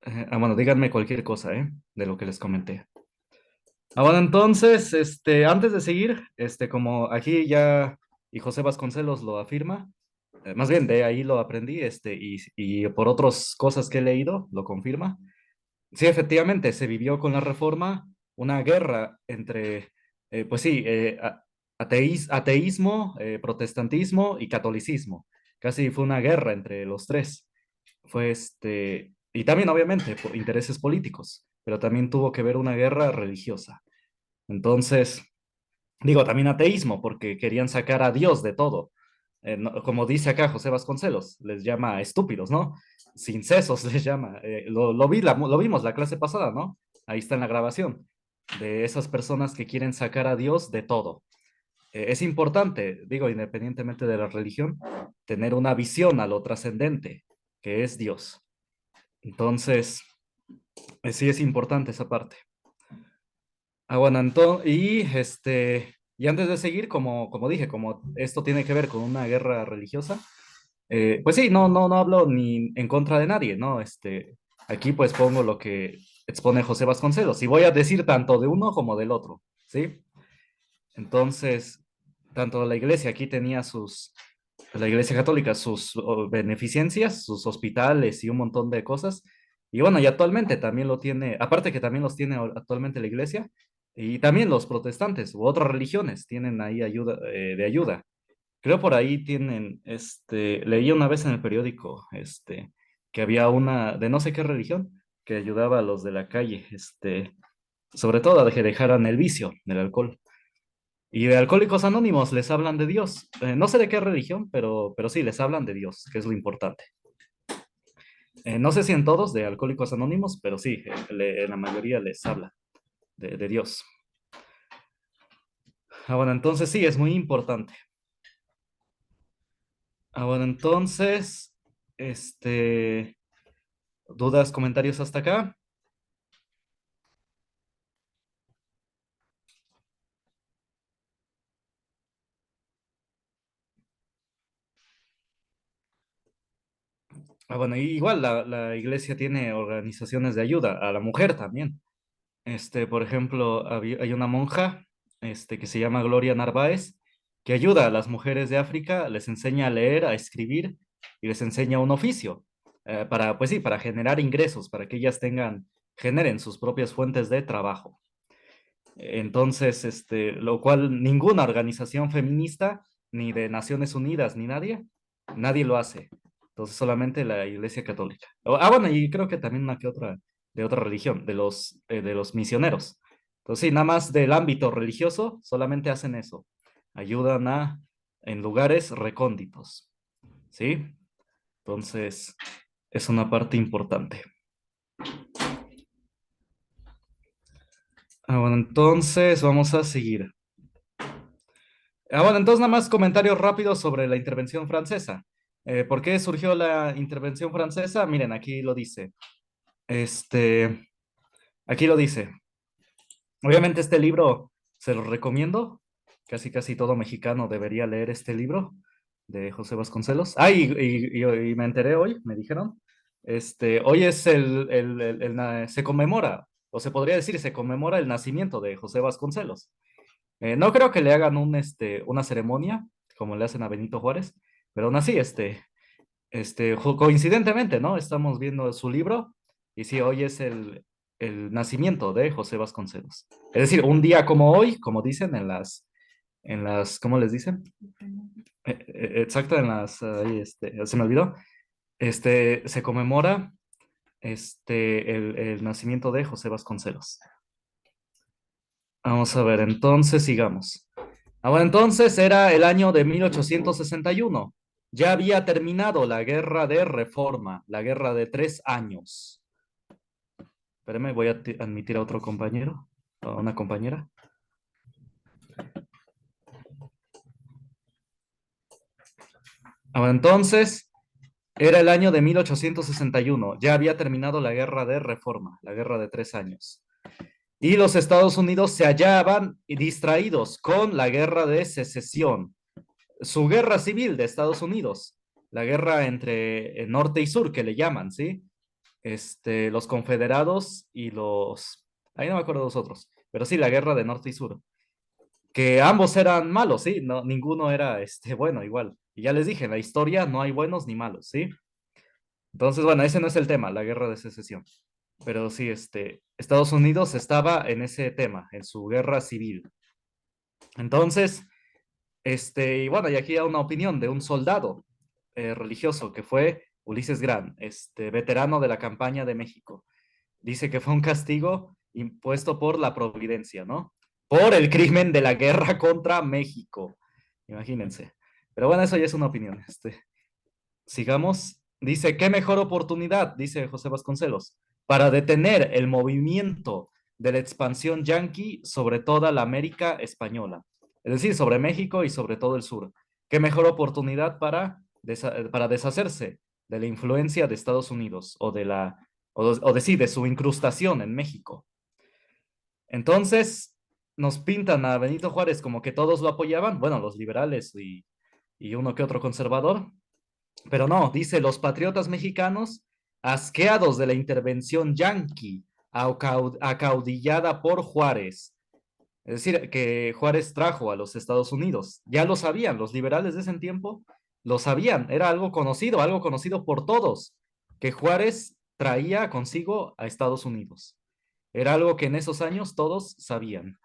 Bueno, díganme cualquier cosa, de lo que les comenté. Bueno, entonces, antes de seguir, como aquí ya, y José Vasconcelos lo afirma, más bien de ahí lo aprendí, y por otras cosas que he leído, lo confirma. Sí, efectivamente, se vivió con la Reforma una guerra entre, pues sí, ateísmo, protestantismo y catolicismo. Casi fue una guerra entre los tres. Fue y también obviamente por intereses políticos, pero también tuvo que ver una guerra religiosa. Entonces, digo, también ateísmo, porque querían sacar a Dios de todo. Como dice acá José Vasconcelos, les llama estúpidos, ¿no? Sin sesos les llama. Lo vimos la clase pasada, ¿no? Ahí está en la grabación, de esas personas que quieren sacar a Dios de todo. Es importante, digo, independientemente de la religión, tener una visión a lo trascendente, que es Dios. Entonces, sí es importante esa parte. Bueno, y antes de seguir, como dije, como esto tiene que ver con una guerra religiosa, pues sí, no hablo ni en contra de nadie, ¿no? Aquí pues pongo lo que expone José Vasconcelos y voy a decir tanto de uno como del otro, ¿sí? Entonces, tanto la iglesia aquí tenía la iglesia católica, sus beneficencias, sus hospitales y un montón de cosas. Y bueno, y actualmente también lo tiene, aparte que también los tiene actualmente la iglesia, y también los protestantes u otras religiones tienen ahí ayuda, de ayuda. Creo por ahí tienen, leí una vez en el periódico, que había una de no sé qué religión que ayudaba a los de la calle, sobre todo a que dejaran el vicio del alcohol. Y de Alcohólicos Anónimos les hablan de Dios. No sé de qué religión, pero sí, les hablan de Dios, que es lo importante. No sé si en todos de Alcohólicos Anónimos, pero sí, en la mayoría les habla de Dios. Bueno, entonces sí, es muy importante. Bueno, entonces, este, dudas, comentarios hasta acá. Bueno, y igual la iglesia tiene organizaciones de ayuda a la mujer también. Por ejemplo, hay una monja, que se llama Gloria Narváez, que ayuda a las mujeres de África, les enseña a leer, a escribir y les enseña un oficio, para, pues sí, para generar ingresos, para que ellas generen sus propias fuentes de trabajo. Entonces, lo cual ninguna organización feminista, ni de Naciones Unidas, ni nadie lo hace. Entonces, solamente la Iglesia Católica. Bueno, y creo que también una que otra de otra religión, de los misioneros. Entonces, sí, nada más del ámbito religioso, solamente hacen eso. Ayudan en lugares recónditos, ¿sí? Entonces, es una parte importante. Bueno, entonces vamos a seguir. Bueno, entonces nada más comentarios rápidos sobre la intervención francesa. ¿Por qué surgió la intervención francesa? Miren, aquí lo dice. Este, aquí lo dice. Obviamente este libro se lo recomiendo. Casi todo mexicano debería leer este libro de José Vasconcelos. Y me enteré hoy, me dijeron. Hoy es se conmemora, o se podría decir, se conmemora el nacimiento de José Vasconcelos. No creo que le hagan una ceremonia como le hacen a Benito Juárez, pero aún así, coincidentemente, ¿no? Estamos viendo su libro y sí, hoy es el nacimiento de José Vasconcelos. Es decir, un día como hoy, como dicen ¿cómo les dicen? Exacto, ahí, se me olvidó, se conmemora, el nacimiento de José Vasconcelos. Vamos a ver, entonces sigamos. Bueno, entonces era el año de 1861. Ya había terminado la guerra de reforma, la guerra de 3 años. Espérame, voy a admitir a otro compañero, a una compañera. Bueno, entonces era el año de 1861. Ya había terminado la guerra de reforma, la guerra de 3 años. Y los Estados Unidos se hallaban distraídos con la guerra de secesión, su guerra civil de Estados Unidos, la guerra entre norte y sur que le llaman, ¿sí? los confederados y ahí no me acuerdo los otros, pero sí, la guerra de norte y sur, que ambos eran malos, sí, no, ninguno era, bueno, igual. Y ya les dije, en la historia no hay buenos ni malos, ¿sí? Entonces, bueno, ese no es el tema, la guerra de secesión. Pero sí, Estados Unidos estaba en ese tema, en su guerra civil. Entonces, y bueno, y aquí hay una opinión de un soldado religioso que fue Ulises Grant, veterano de la campaña de México. Dice que fue un castigo impuesto por la providencia, ¿no? Por el crimen de la guerra contra México. Imagínense. Pero bueno, eso ya es una opinión. Sigamos. Dice, qué mejor oportunidad, dice José Vasconcelos, para detener el movimiento de la expansión yanqui sobre toda la América española. Es decir, sobre México y sobre todo el sur. Qué mejor oportunidad para deshacerse de la influencia de Estados Unidos sí, de su incrustación en México. Entonces, nos pintan a Benito Juárez como que todos lo apoyaban, bueno, los liberales y uno que otro conservador, pero no, dice los patriotas mexicanos, asqueados de la intervención yanqui acaudillada por Juárez. Es decir, que Juárez trajo a los Estados Unidos. Ya lo sabían, los liberales de ese tiempo lo sabían, era algo conocido por todos, que Juárez traía consigo a Estados Unidos. Era algo que en esos años todos sabían.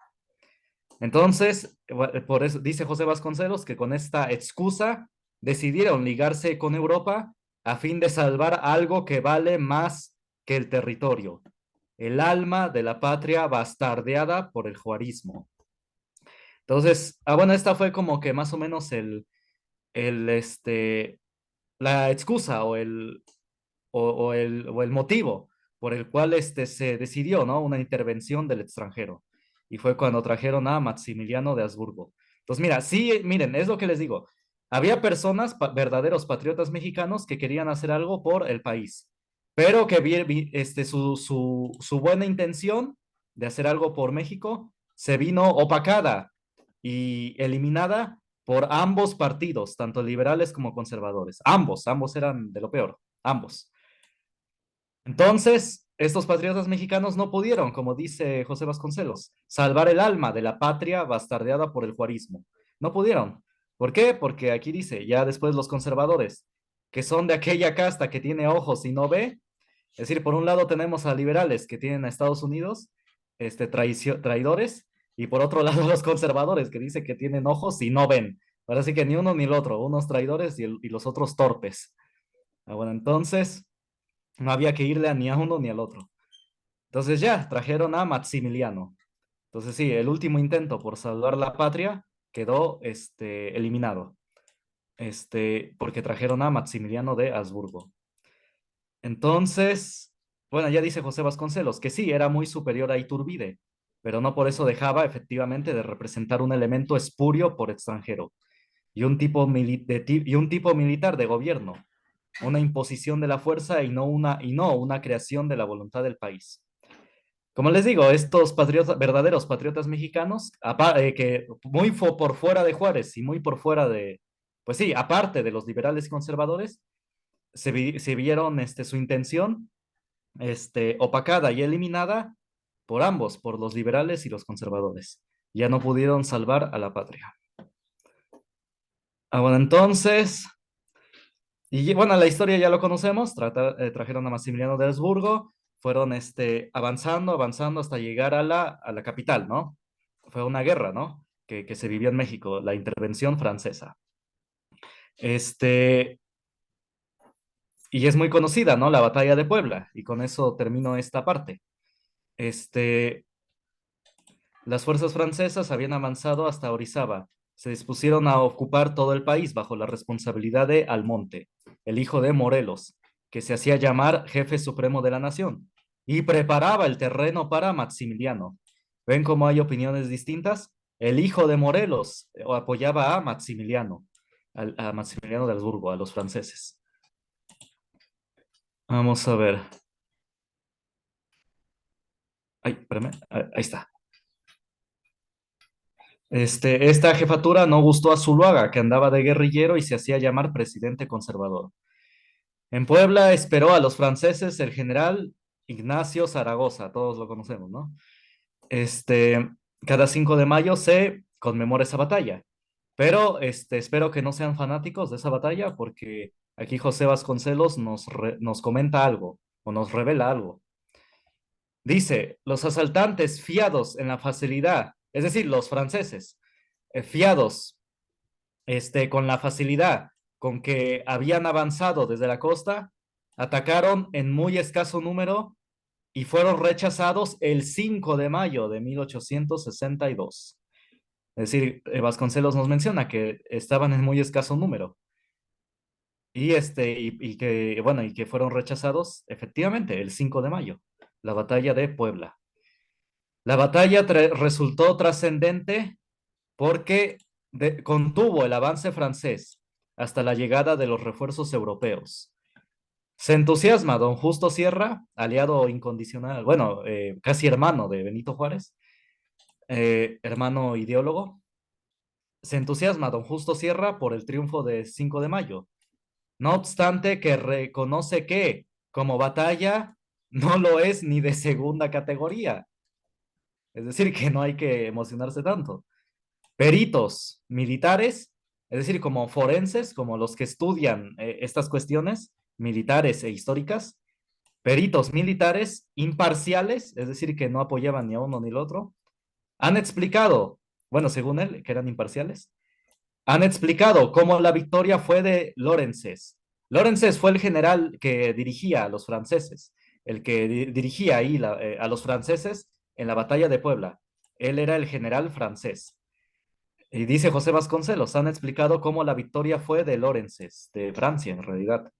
Entonces, por eso dice José Vasconcelos que con esta excusa decidieron ligarse con Europa a fin de salvar algo que vale más que el territorio, el alma de la patria bastardeada por el juarismo. Entonces, bueno, esta fue como que más o menos el, este, la excusa o el motivo por el cual se decidió, ¿no? Una intervención del extranjero. Y fue cuando trajeron a Maximiliano de Habsburgo. Entonces, mira, sí, miren, es lo que les digo. Había personas, verdaderos patriotas mexicanos, que querían hacer algo por el país, pero que su buena intención de hacer algo por México se vino opacada y eliminada por ambos partidos, tanto liberales como conservadores. Ambos eran de lo peor, ambos. Entonces, estos patriotas mexicanos no pudieron, como dice José Vasconcelos, salvar el alma de la patria bastardeada por el juarismo. No pudieron. ¿Por qué? Porque aquí dice, ya después los conservadores, que son de aquella casta que tiene ojos y no ve, es decir, por un lado tenemos a liberales que tienen a Estados Unidos, traidores, y por otro lado los conservadores que dicen que tienen ojos y no ven. Ahora sí que ni uno ni el otro, unos traidores y los otros torpes. Bueno, entonces no había que irle ni a uno ni al otro. Entonces ya, trajeron a Maximiliano. Entonces sí, el último intento por salvar la patria quedó eliminado, porque trajeron a Maximiliano de Habsburgo. Entonces, bueno, ya dice José Vasconcelos que sí, era muy superior a Iturbide, pero no por eso dejaba efectivamente de representar un elemento espurio por extranjero y un tipo militar de gobierno, una imposición de la fuerza y no una creación de la voluntad del país. Como les digo, estos patriotas, verdaderos patriotas mexicanos, que por fuera de Juárez y muy por fuera pues sí, aparte de los liberales y conservadores, se vieron su intención opacada y eliminada por ambos, por los liberales y los conservadores. Ya no pudieron salvar a la patria. Bueno, entonces, y bueno, la historia ya lo conocemos, trajeron a Maximiliano de Habsburgo, fueron avanzando hasta llegar a la capital, ¿no? Fue una guerra, ¿no? Que se vivió en México, la intervención francesa. Este, y es muy conocida, ¿no? La batalla de Puebla, y con eso termino esta parte. Este, las fuerzas francesas habían avanzado hasta Orizaba. Se dispusieron a ocupar todo el país bajo la responsabilidad de Almonte, el hijo de Morelos, que se hacía llamar jefe supremo de la nación, y preparaba el terreno para Maximiliano. ¿Ven cómo hay opiniones distintas? El hijo de Morelos apoyaba a Maximiliano, a Maximiliano de Habsburgo, a los franceses. Vamos a ver. Ay, espérame. Ahí está. Esta jefatura no gustó a Zuluaga, que andaba de guerrillero y se hacía llamar presidente conservador. En Puebla esperó a los franceses el general Ignacio Zaragoza, todos lo conocemos, ¿no? Este, cada 5 de mayo se conmemora esa batalla, pero espero que no sean fanáticos de esa batalla porque aquí José Vasconcelos nos comenta algo o nos revela algo. Dice, los asaltantes fiados en la facilidad, es decir, los franceses, fiados con la facilidad con que habían avanzado desde la costa, atacaron en muy escaso número y fueron rechazados el 5 de mayo de 1862. Es decir, Vasconcelos nos menciona que estaban en muy escaso número y que, bueno, y que fueron rechazados efectivamente el 5 de mayo, la batalla de Puebla. La batalla resultó trascendente porque contuvo el avance francés hasta la llegada de los refuerzos europeos. Se entusiasma don Justo Sierra, aliado incondicional, bueno, casi hermano de Benito Juárez, hermano ideólogo. Se entusiasma don Justo Sierra por el triunfo de 5 de mayo, no obstante que reconoce que como batalla no lo es ni de segunda categoría, es decir, que no hay que emocionarse tanto. Peritos militares, es decir, como forenses, como los que estudian estas cuestiones militares e históricas, peritos militares imparciales, es decir, que no apoyaban ni a uno ni al otro, han explicado, bueno, según él, que eran imparciales, han explicado cómo la victoria fue de Lorenzes. Lorenzes fue el general que dirigía a los franceses, el que dirigía ahí a los franceses en la batalla de Puebla. Él era el general francés. Y dice José Vasconcelos, han explicado cómo la victoria fue de Lorenzes, de Francia en realidad,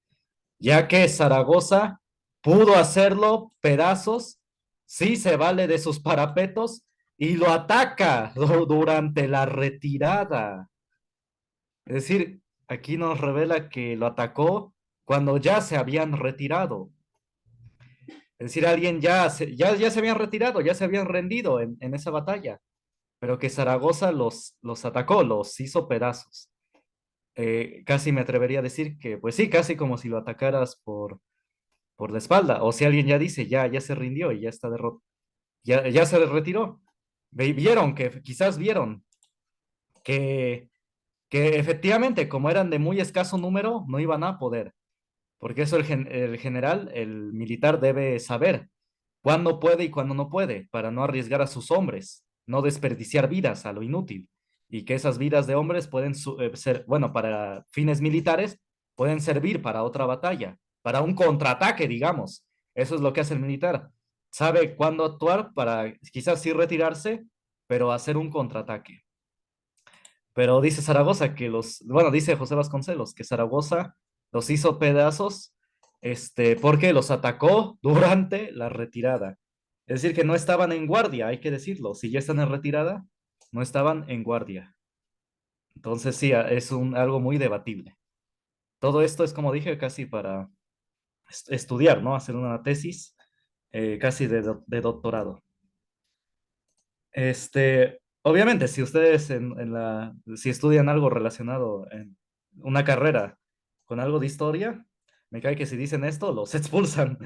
ya que Zaragoza pudo hacerlo pedazos, sí se vale de sus parapetos y lo ataca durante la retirada. Es decir, aquí nos revela que lo atacó cuando ya se habían retirado. Es decir, alguien ya se habían retirado, ya se habían rendido en esa batalla, pero que Zaragoza los atacó, los hizo pedazos. Casi me atrevería a decir que, pues sí, casi como si lo atacaras por la espalda, o si alguien ya dice, ya se rindió y ya está derrotado, ya se retiró. Vieron que, quizás vieron que, que efectivamente, como eran de muy escaso número, no iban a poder, porque eso el general, el militar debe saber cuándo puede y cuándo no puede, para no arriesgar a sus hombres, no desperdiciar vidas a lo inútil, y que esas vidas de hombres pueden ser, bueno, para fines militares, pueden servir para otra batalla, para un contraataque, digamos. Eso es lo que hace el militar. Sabe cuándo actuar para quizás sí retirarse, pero hacer un contraataque. Pero dice Zaragoza que bueno, dice José Vasconcelos que Zaragoza los hizo pedazos, porque los atacó durante la retirada. Es decir, que no estaban en guardia, hay que decirlo. Si ya están en retirada, no estaban en guardia. Entonces sí, es algo muy debatible. Todo esto es, como dije, casi para estudiar, ¿no? Hacer una tesis casi de doctorado. Obviamente, si ustedes si estudian algo relacionado en una carrera con algo de historia, me cae que si dicen esto, los expulsan.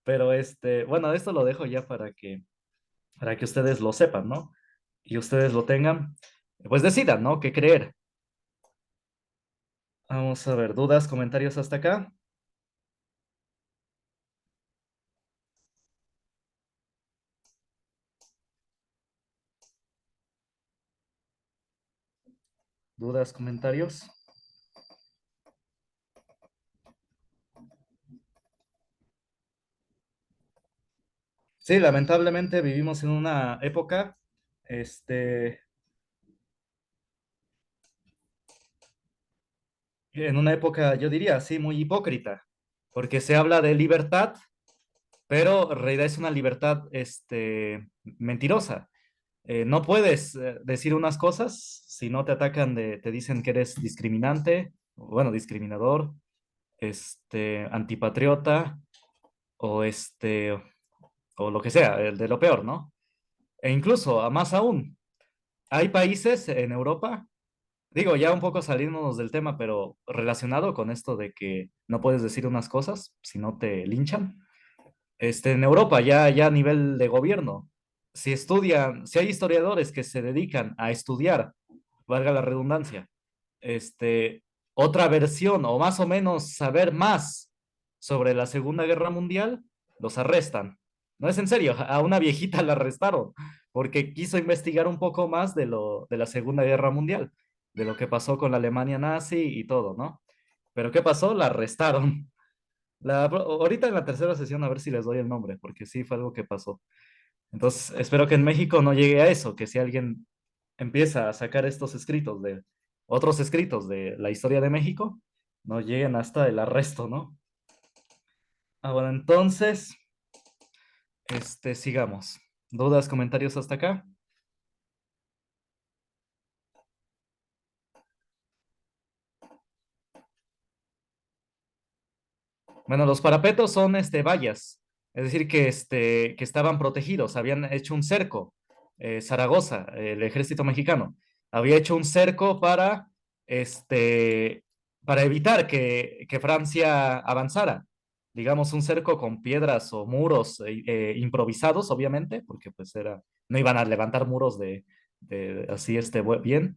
Pero bueno, esto lo dejo ya para que ustedes lo sepan, ¿no? Y ustedes lo tengan, pues decidan, ¿no? ¿Qué creer? Vamos a ver, dudas, comentarios hasta acá. Dudas, comentarios. Sí, lamentablemente vivimos en una época, este, yo diría, sí, muy hipócrita, porque se habla de libertad, pero en realidad es una libertad, mentirosa. No puedes decir unas cosas si no te atacan te dicen que eres discriminante, bueno, discriminador, antipatriota o o lo que sea, el de lo peor, ¿no? E incluso, a más aún, hay países en Europa Digo, ya un poco saliéndonos del tema, pero relacionado con esto de que no puedes decir unas cosas si no te linchan. En Europa, ya a nivel de gobierno, si estudian, si hay historiadores que se dedican a estudiar, valga la redundancia, este, otra versión o más o menos saber más sobre la Segunda Guerra Mundial, los arrestan. No es en serio, a una viejita la arrestaron porque quiso investigar un poco más de la Segunda Guerra Mundial, de lo que pasó con la Alemania nazi y todo, ¿no? Pero ¿qué pasó? La arrestaron. Ahorita en la tercera sesión a ver si les doy el nombre, porque sí fue algo que pasó. Entonces, espero que en México no llegue a eso, que si alguien empieza a sacar estos escritos de otros escritos de la historia de México, no lleguen hasta el arresto, ¿no? Ah, bueno, entonces, sigamos. ¿Dudas, comentarios hasta acá? Bueno, los parapetos son vallas, es decir, que estaban protegidos, habían hecho un cerco. Zaragoza, el ejército mexicano, había hecho un cerco este, para evitar que Francia avanzara. Digamos, un cerco con piedras o muros improvisados, obviamente, porque pues no iban a levantar muros de así bien,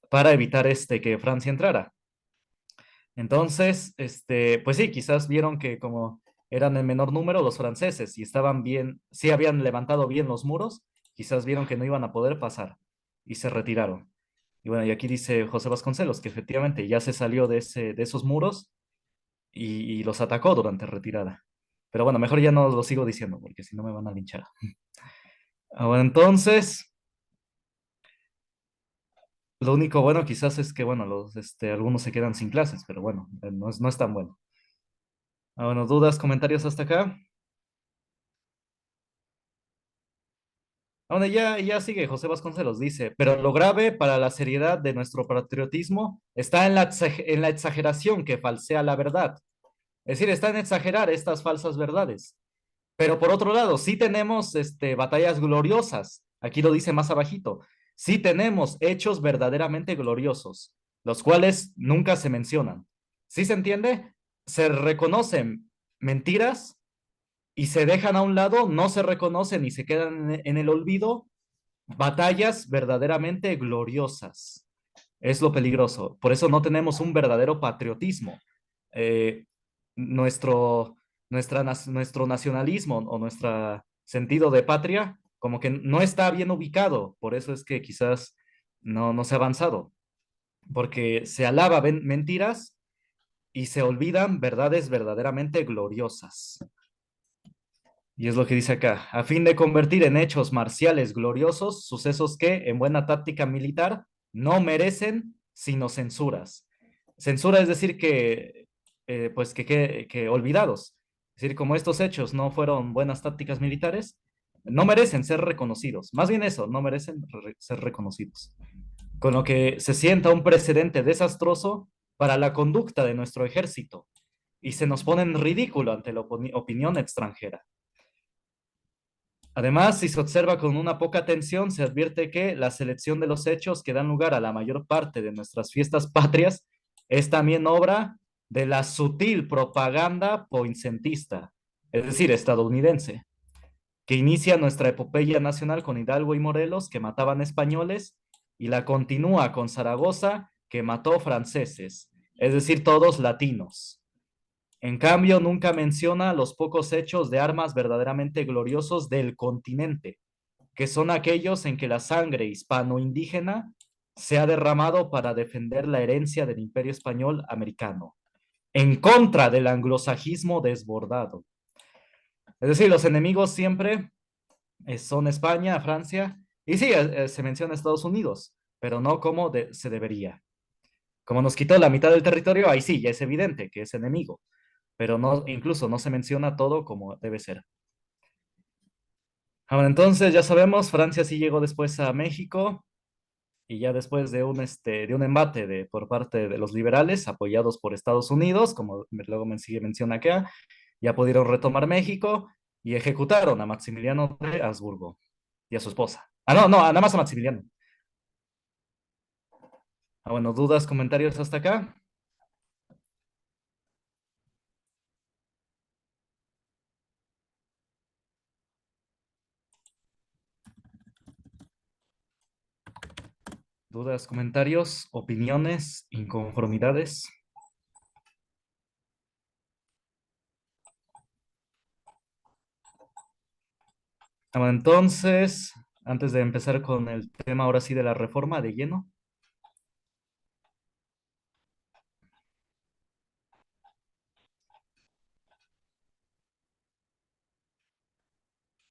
para evitar que Francia entrara. Entonces, pues sí, quizás vieron que como eran en menor número los franceses y estaban bien, sí habían levantado bien los muros, quizás vieron que no iban a poder pasar y se retiraron. Y bueno, y aquí dice José Vasconcelos que efectivamente ya se salió de esos muros y los atacó durante retirada. Pero bueno, mejor ya no lo sigo diciendo porque si no me van a linchar. Ah, bueno, entonces, lo único bueno quizás es que, bueno, algunos se quedan sin clases, pero bueno, no es tan bueno. Ah, bueno, dudas, comentarios hasta acá. Bueno, ya sigue José Vasconcelos, dice, pero lo grave para la seriedad de nuestro patriotismo está en en la exageración que falsea la verdad. Es decir, está en exagerar estas falsas verdades. Pero por otro lado, sí tenemos batallas gloriosas. Aquí lo dice más abajito. Sí tenemos hechos verdaderamente gloriosos, los cuales nunca se mencionan. ¿Sí se entiende? Se reconocen mentiras y se dejan a un lado, no se reconocen y se quedan en el olvido batallas verdaderamente gloriosas. Es lo peligroso. Por eso no tenemos un verdadero patriotismo. Eh, nuestro, nuestro nacionalismo o nuestro sentido de patria como que no está bien ubicado. Por eso es que quizás no se ha avanzado. Porque se alaba mentiras y se olvidan verdades verdaderamente gloriosas. Y es lo que dice acá, a fin de convertir en hechos marciales gloriosos sucesos que, en buena táctica militar, no merecen sino censuras. Censura es decir pues que olvidados. Es decir, como estos hechos no fueron buenas tácticas militares, no merecen ser reconocidos. Más bien eso, no merecen ser reconocidos. Con lo que se sienta un precedente desastroso para la conducta de nuestro ejército y se nos pone en ridículo ante la opinión extranjera. Además, si se observa con una poca atención, se advierte que la selección de los hechos que dan lugar a la mayor parte de nuestras fiestas patrias es también obra de la sutil propaganda poincentista, es decir, estadounidense, que inicia nuestra epopeya nacional con Hidalgo y Morelos, que mataban españoles, y la continúa con Zaragoza, que mató franceses, es decir, todos latinos. En cambio, nunca menciona los pocos hechos de armas verdaderamente gloriosos del continente, que son aquellos en que la sangre hispano-indígena se ha derramado para defender la herencia del imperio español americano, en contra del anglosajismo desbordado. Es decir, los enemigos siempre son España, Francia, y sí, se menciona Estados Unidos, pero no como se debería. Como nos quitó la mitad del territorio, ahí sí, ya es evidente que es enemigo, pero no, incluso no se menciona todo como debe ser. Ahora, entonces, ya sabemos, Francia sí llegó después a México, y ya después de un embate por parte de los liberales, apoyados por Estados Unidos, como luego sigue menciona acá, ya pudieron retomar México y ejecutaron a Maximiliano de Habsburgo y a su esposa. Ah, no, nada más a Maximiliano. Bueno, dudas, comentarios hasta acá. Dudas, comentarios, opiniones, inconformidades. Bueno, entonces, antes de empezar con el tema ahora sí de la reforma de lleno,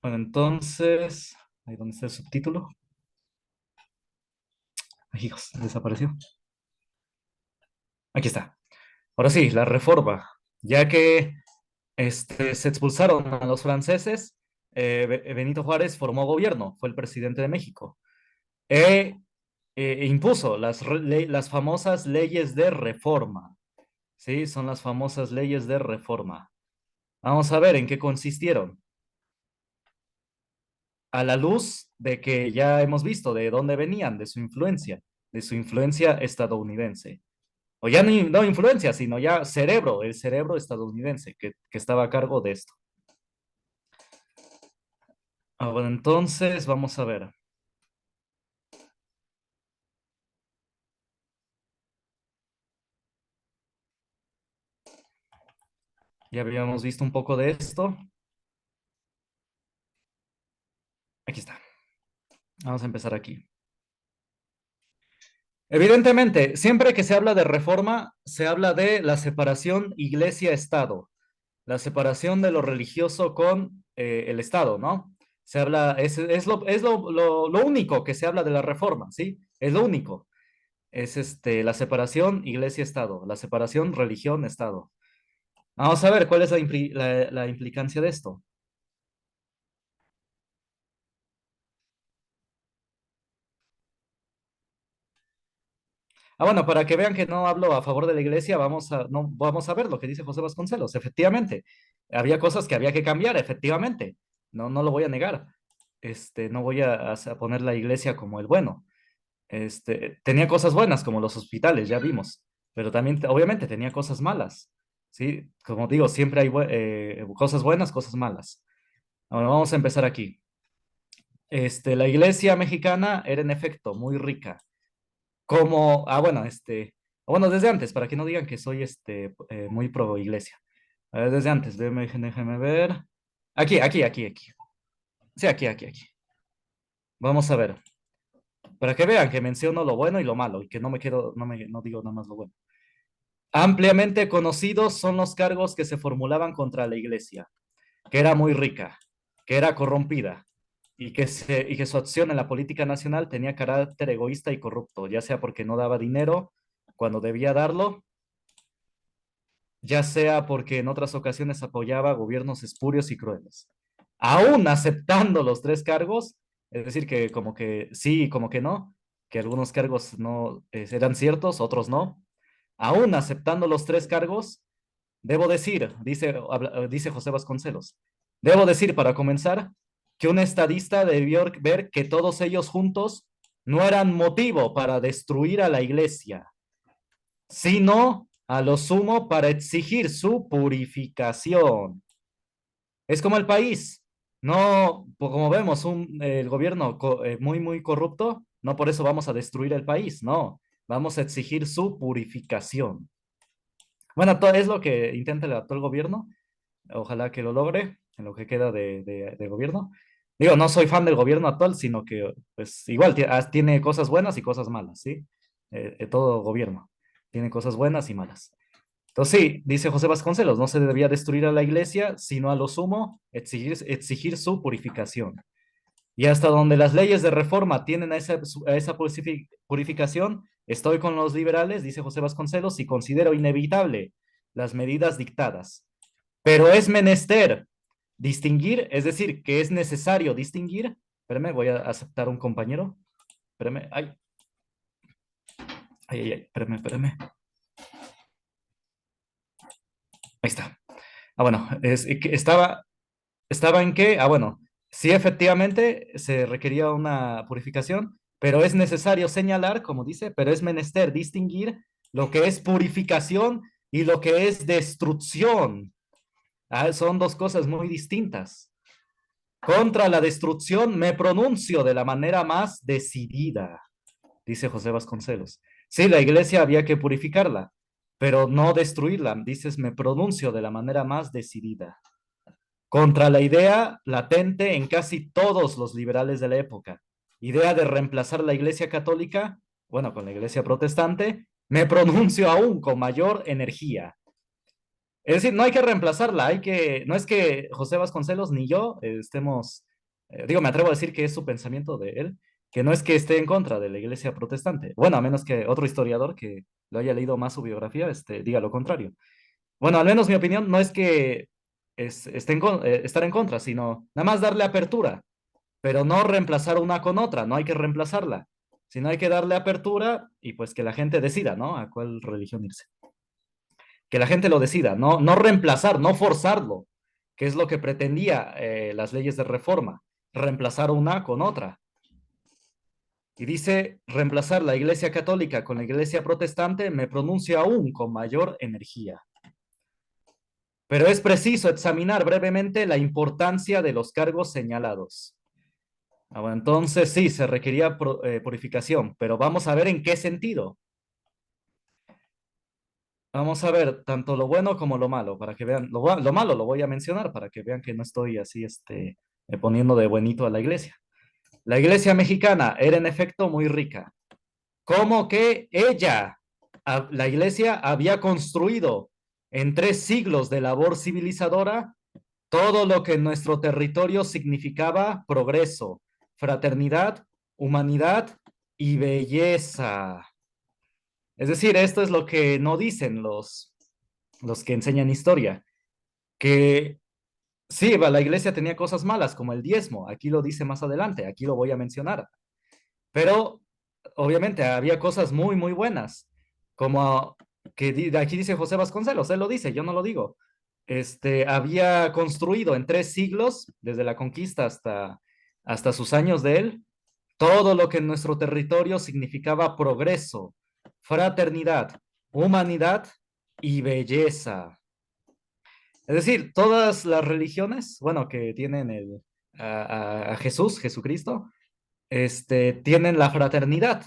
bueno, entonces, ahí donde está el subtítulo. Ay, hijos, desapareció. Aquí está. Ahora sí, la reforma. Ya que se expulsaron a los franceses, Benito Juárez formó gobierno, fue el presidente de México. E impuso las famosas leyes de reforma. Sí, son las famosas leyes de reforma. Vamos a ver en qué consistieron. A la luz de que ya hemos visto de dónde venían, de su influencia estadounidense. O ya no influencia, sino ya cerebro, el cerebro estadounidense que estaba a cargo de esto. Bueno, entonces vamos a ver. Ya habíamos visto un poco de esto. Aquí está. Vamos a empezar aquí. Evidentemente, siempre que se habla de reforma, se habla de la separación iglesia-estado, la separación de lo religioso con el Estado, ¿no? Se habla, lo único que se habla de la reforma, ¿sí? Es lo único. Es la separación iglesia-estado, la separación religión-estado. Vamos a ver cuál es la implicancia de esto. Bueno, para que vean que no hablo a favor de la iglesia, no, vamos a ver lo que dice José Vasconcelos. Efectivamente, había cosas que había que cambiar, efectivamente. No, no lo voy a negar. No voy a poner la iglesia como el bueno. Tenía cosas buenas, como los hospitales, ya vimos. Pero también, obviamente, tenía cosas malas. Sí, como digo, siempre hay cosas buenas, cosas malas. Ahora vamos a empezar aquí. La iglesia mexicana era en efecto muy rica como, bueno, bueno, desde antes, para que no digan que soy muy pro iglesia. A ver, desde antes, déjeme ver. Aquí. Sí, aquí. Vamos a ver. Para que vean que menciono lo bueno y lo malo y que no me quedo, no digo nada más lo bueno. Ampliamente conocidos son los cargos que se formulaban contra la iglesia, que era muy rica, que era corrompida y que su acción en la política nacional tenía carácter egoísta y corrupto, ya sea porque no daba dinero cuando debía darlo, ya sea porque en otras ocasiones apoyaba gobiernos espurios y crueles. Aún aceptando los tres cargos, es decir, que como que sí y como que no, que algunos cargos no eran ciertos, otros no, aún aceptando los tres cargos, debo decir, dice José Vasconcelos, debo decir para comenzar que un estadista debió ver que todos ellos juntos no eran motivo para destruir a la iglesia, sino a lo sumo para exigir su purificación. Es como el país, no, como vemos, el gobierno muy corrupto, no por eso vamos a destruir el país, no, vamos a exigir su purificación. Bueno, es lo que intenta el actual gobierno, ojalá que lo logre en lo que queda de gobierno. Digo, no soy fan del gobierno actual, sino que pues igual tiene cosas buenas y cosas malas, ¿sí? Todo gobierno tiene cosas buenas y malas. Entonces sí, dice José Vasconcelos, no se debía destruir a la iglesia, sino a lo sumo exigir su purificación. Y hasta donde las leyes de reforma tienen a esa purificación, estoy con los liberales, dice José Vasconcelos, y considero inevitable las medidas dictadas. Pero es menester distinguir, es decir, que es necesario distinguir. Espérame, voy a aceptar un compañero. Espérame, espérame. Ahí está. Bueno, estaba en que, bueno, sí efectivamente se requería una purificación, pero es necesario señalar, como dice, pero es menester distinguir lo que es purificación y lo que es destrucción. Ah, son dos cosas muy distintas. Contra la destrucción me pronuncio de la manera más decidida, dice José Vasconcelos. Sí, la iglesia había que purificarla, pero no destruirla. Dices, me pronuncio de la manera más decidida. Contra la idea latente en casi todos los liberales de la época, idea de reemplazar la iglesia católica, bueno, con la iglesia protestante, me pronuncio aún con mayor energía. Es decir, no hay que reemplazarla, no es que José Vasconcelos ni yo estemos, digo, me atrevo a decir que es su pensamiento de él, que no es que esté en contra de la iglesia protestante. Bueno, a menos que otro historiador que lo haya leído más su biografía, diga lo contrario. Bueno, al menos mi opinión no es que estar en contra, sino nada más darle apertura, pero no reemplazar una con otra, no hay que reemplazarla, sino hay que darle apertura y pues que la gente decida, ¿no? A cuál religión irse. Que la gente lo decida, no reemplazar, no forzarlo, que es lo que pretendía las leyes de reforma, reemplazar una con otra. Y dice, reemplazar la iglesia católica con la iglesia protestante me pronuncio aún con mayor energía. Pero es preciso examinar brevemente la importancia de los cargos señalados. Ah, bueno, entonces sí, se requería purificación, pero vamos a ver en qué sentido. Vamos a ver tanto lo bueno como lo malo, para que vean, lo malo lo voy a mencionar para que vean que no estoy así, poniendo de buenito a la iglesia. La iglesia mexicana era en efecto muy rica. ¿Cómo que ella, la iglesia, había construido en 3 siglos de labor civilizadora todo lo que en nuestro territorio significaba progreso, fraternidad, humanidad y belleza? Es decir, esto es lo que no dicen los que enseñan historia, que sí, la iglesia tenía cosas malas como el diezmo, aquí lo dice más adelante, aquí lo voy a mencionar, pero obviamente había cosas muy, muy buenas, como aquí dice José Vasconcelos, él lo dice, yo no lo digo. Había construido en 3 siglos, desde la conquista hasta sus años de él, todo lo que en nuestro territorio significaba progreso, fraternidad, humanidad y belleza. Es decir, todas las religiones, bueno, que tienen a Jesús, Jesucristo, tienen la fraternidad,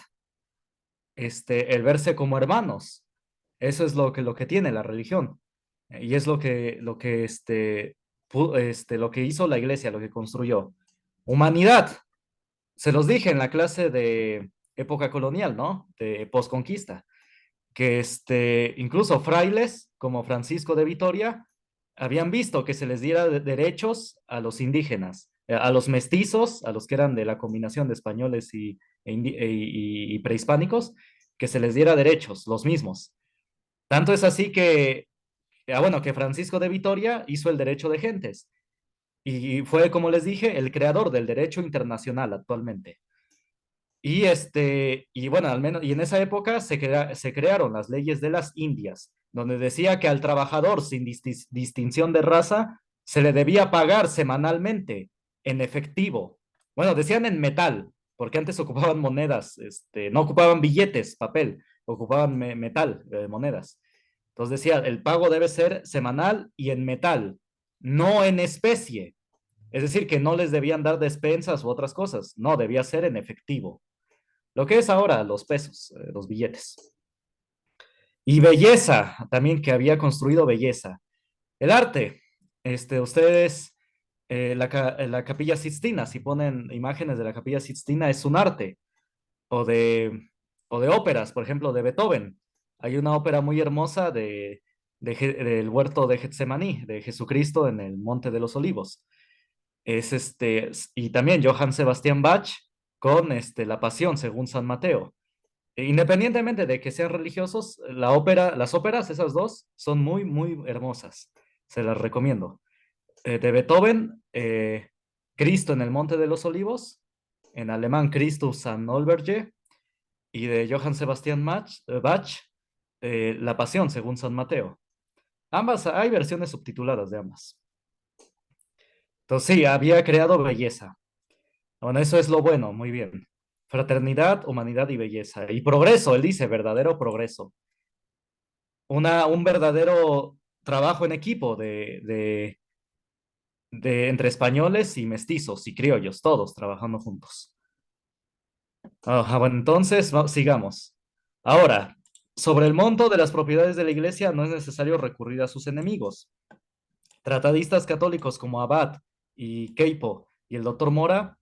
el verse como hermanos. Eso es lo que tiene la religión. Y es lo que hizo la iglesia, lo que construyó. Humanidad, se los dije en la clase de época colonial, ¿no? De posconquista, que incluso frailes como Francisco de Vitoria habían visto que se les diera derechos a los indígenas, a los mestizos, a los que eran de la combinación de españoles y prehispánicos, que se les diera derechos, los mismos. Tanto es así que, bueno, que Francisco de Vitoria hizo el derecho de gentes y fue, como les dije, el creador del derecho internacional actualmente. Y bueno, al menos, y en esa época se crearon las leyes de las Indias, donde decía que al trabajador sin distinción de raza se le debía pagar semanalmente en efectivo. Bueno, decían en metal, porque antes ocupaban monedas, no ocupaban billetes, papel, ocupaban metal, monedas. Entonces decía, el pago debe ser semanal y en metal, no en especie. Es decir, que no les debían dar despensas u otras cosas, no, debía ser en efectivo. Lo que es ahora los pesos, los billetes. Y belleza, también que había construido belleza. El arte, ustedes, la Capilla Sixtina, si ponen imágenes de la Capilla Sixtina, es un arte. O de, o de óperas, por ejemplo, de Beethoven. Hay una ópera muy hermosa del huerto de Getsemaní, de Jesucristo en el Monte de los Olivos. Y también Johann Sebastian Bach con La Pasión según San Mateo. Independientemente de que sean religiosos, las óperas, esas dos, son muy, muy hermosas. Se las recomiendo. De Beethoven, Cristo en el Monte de los Olivos, en alemán Christus an Olberge, y de Johann Sebastian Bach, La Pasión según San Mateo. Ambas, hay versiones subtituladas de ambas. Entonces sí, había creado belleza. Bueno, eso es lo bueno, muy bien. fraternidad, humanidad y belleza. Y progreso, él dice, verdadero progreso. Un verdadero trabajo en equipo entre españoles y mestizos y criollos, todos trabajando juntos. Bueno, entonces, sigamos. Ahora, sobre el monto de las propiedades de la iglesia no es necesario recurrir a sus enemigos. Tratadistas católicos como Abad y Queipo y el doctor Mora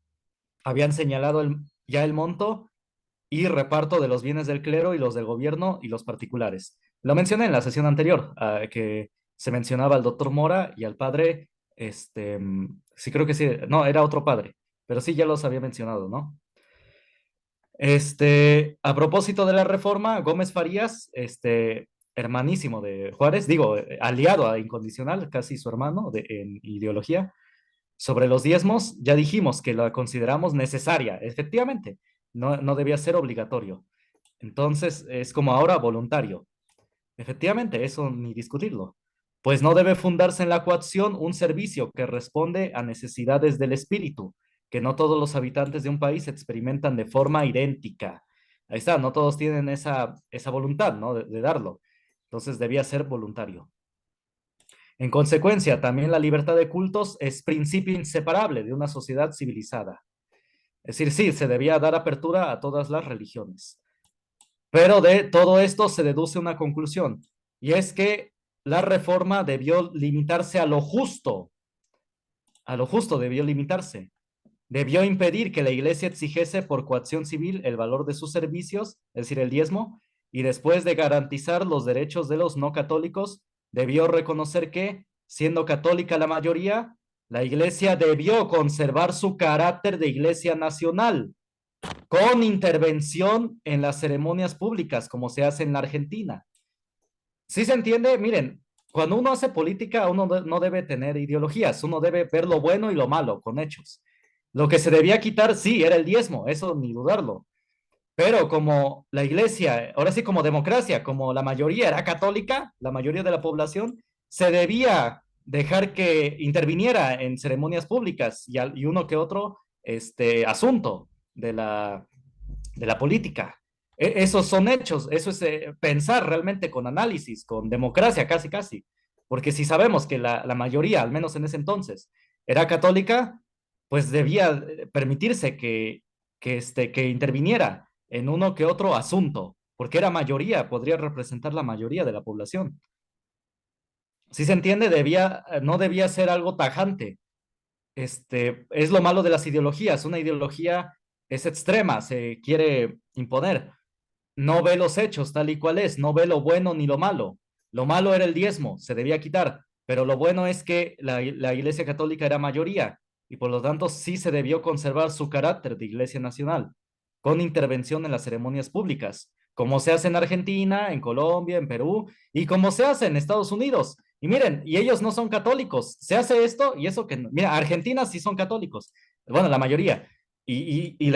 habían señalado ya el monto y reparto de los bienes del clero y los del gobierno y los particulares. Lo mencioné en la sesión anterior, que se mencionaba al doctor Mora y al padre, sí creo que sí, no, era otro padre, pero sí ya los había mencionado, ¿no? A propósito de la reforma, Gómez Farías, hermanísimo de Juárez, digo, aliado a Incondicional, casi su hermano en ideología, sobre los diezmos, ya dijimos que la consideramos necesaria, efectivamente, no debía ser obligatorio. Entonces, es como ahora voluntario. Efectivamente, eso ni discutirlo. Pues no debe fundarse en la coacción un servicio que responde a necesidades del espíritu, que no todos los habitantes de un país experimentan de forma idéntica. Ahí está, no todos tienen esa voluntad, ¿no? De darlo. Entonces debía ser voluntario. En consecuencia, también la libertad de cultos es principio inseparable de una sociedad civilizada. Es decir, sí, se debía dar apertura a todas las religiones. Pero de todo esto se deduce una conclusión, y es que la reforma debió limitarse a lo justo debió limitarse. Debió impedir que la iglesia exigiese por coacción civil el valor de sus servicios, es decir, el diezmo, y después de garantizar los derechos de los no católicos, debió reconocer que, siendo católica la mayoría, la iglesia debió conservar su carácter de iglesia nacional, con intervención en las ceremonias públicas, como se hace en la Argentina. ¿Sí se entiende? Miren, cuando uno hace política, uno no debe tener ideologías, uno debe ver lo bueno y lo malo con hechos. Lo que se debía quitar, sí, era el diezmo, eso ni dudarlo. Pero como la iglesia, ahora sí como democracia, como la mayoría era católica, la mayoría de la población, se debía dejar que interviniera en ceremonias públicas y uno que otro asunto de la política. Esos son hechos, eso es pensar realmente con análisis, con democracia casi casi. Porque si sabemos que la mayoría, al menos en ese entonces, era católica, pues debía permitirse que interviniera en uno que otro asunto, porque era mayoría, podría representar la mayoría de la población. Si se entiende, no debía ser algo tajante. Es lo malo de las ideologías. Una ideología es extrema, se quiere imponer. No ve los hechos tal y cual es, no ve lo bueno ni lo malo. Lo malo era el diezmo, se debía quitar, pero lo bueno es que la Iglesia Católica era mayoría y por lo tanto sí se debió conservar su carácter de Iglesia Nacional, con intervención en las ceremonias públicas, como se hace en Argentina, en Colombia, en Perú y como se hace en Estados Unidos. Y miren, y ellos no son católicos, se hace esto y eso que, mira, Argentina sí son católicos, bueno, la mayoría, y